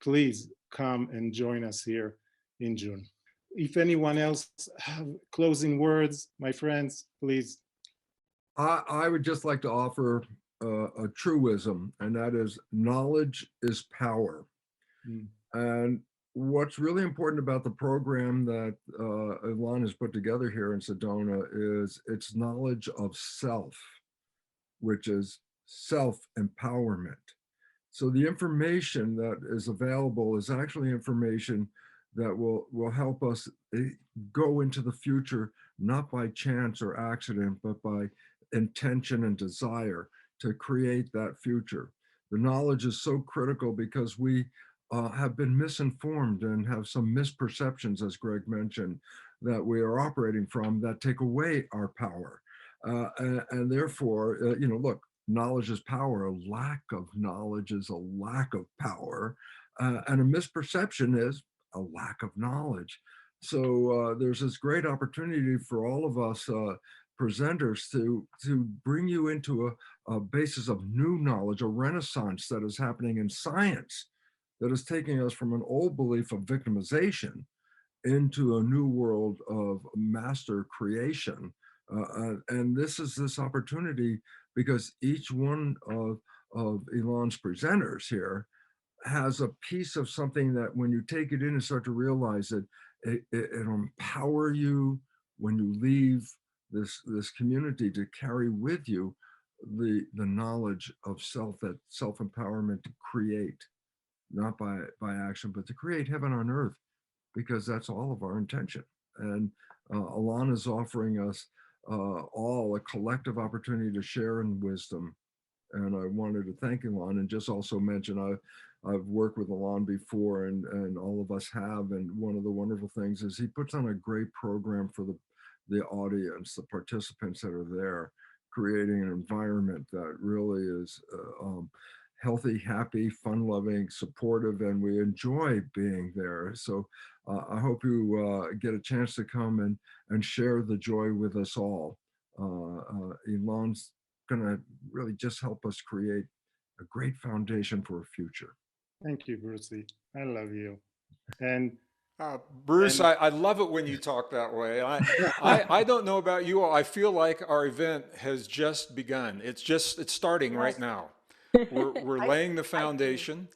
please come and join us here in June. If anyone else have closing words, my friends, please. I would just like to offer a truism, and that is knowledge is power. Mm. And what's really important about the program that Ilan has put together here in Sedona is its knowledge of self, which is self-empowerment. So the information that is available is actually information that will help us go into the future, not by chance or accident, but by intention and desire to create that future. The knowledge is so critical because we have been misinformed and have some misperceptions, as Gregg mentioned, that we are operating from that take away our power. And therefore, look, knowledge is power. A lack of knowledge is a lack of power. And a misperception is a lack of knowledge. So there's this great opportunity for all of us presenters to bring you into a basis of new knowledge, a renaissance that is happening in science that is taking us from an old belief of victimization into a new world of master creation. And this is this opportunity because each one of Ilan's presenters here has a piece of something that when you take it in and start to realize it, it'll empower you when you leave this community to carry with you the knowledge of self, that self-empowerment to create, not by action, but to create heaven on earth, because that's all of our intention. And Ilan is offering us all a collective opportunity to share in wisdom. And I wanted to thank Ilan and just also mention I've worked with Ilan before, and all of us have. And one of the wonderful things is he puts on a great program for the audience, the participants that are there, creating an environment that really is healthy, happy, fun-loving, supportive, and we enjoy being there. So I hope you get a chance to come and share the joy with us all. Ilan's going to really just help us create a great foundation for a future. Thank you, Brucey. I love you. And Bruce, I love it when you talk that way. I don't know about you all. I feel like our event has just begun. It's starting right now. We're laying the foundation.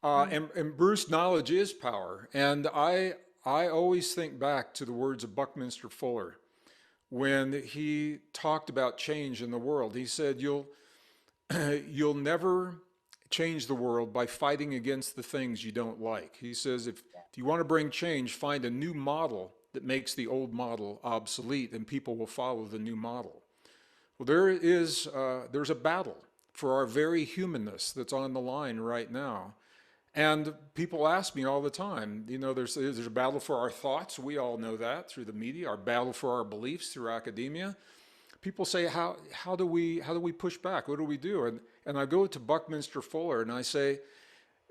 And Bruce, knowledge is power. And I always think back to the words of Buckminster Fuller when he talked about change in the world. He said, you'll never change the world by fighting against the things you don't like. He says, if you want to bring change, find a new model that makes the old model obsolete, and people will follow the new model. Well, there's a battle for our very humanness that's on the line right now. And people ask me all the time, there's a battle for our thoughts. We all know that through the media, our battle for our beliefs through academia. People say, how do we push back? What do we do? And I go to Buckminster Fuller and I say,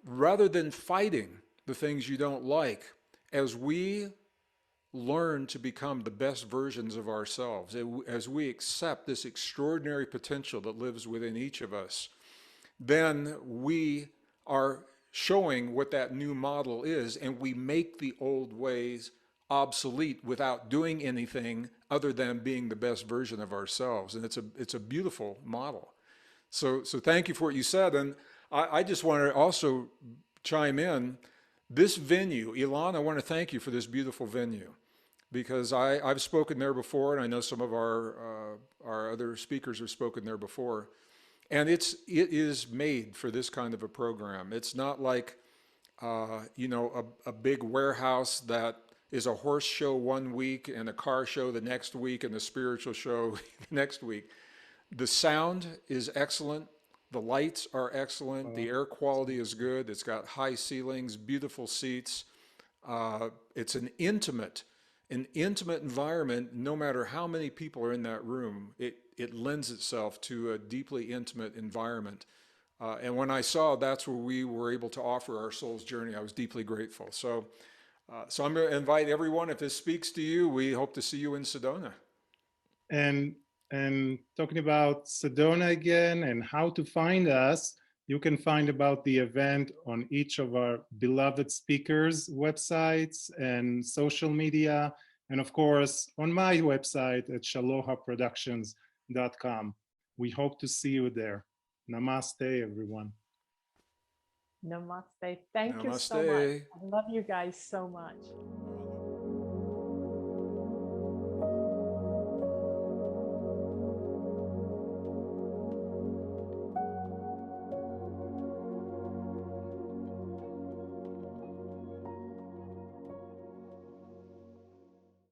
rather than fighting the things you don't like, as we learn to become the best versions of ourselves, as we accept this extraordinary potential that lives within each of us, then we are showing what that new model is, and we make the old ways obsolete without doing anything other than being the best version of ourselves. And it's a beautiful model. So thank you for what you said. And I just want to also chime in. This venue, Ilan, I want to thank you for this beautiful venue, because I've spoken there before, and I know some of our other speakers have spoken there before. And it is made for this kind of a program. It's not like, a big warehouse that is a horse show one week and a car show the next week and a spiritual show the next week. The sound is excellent. The lights are excellent. The air quality is good. It's got high ceilings, beautiful seats. It's an intimate environment. No matter how many people are in that room, it lends itself to a deeply intimate environment. And when I saw that's where we were able to offer our soul's journey, I was deeply grateful. So I'm going to invite everyone, if this speaks to you, we hope to see you in Sedona. And talking about Sedona again and how to find us, you can find about the event on each of our beloved speakers' websites and social media, and of course on my website at shalohaproductions.com. We hope to see you there. Namaste, everyone. Namaste. Thank you so much. Namaste. I love you guys so much.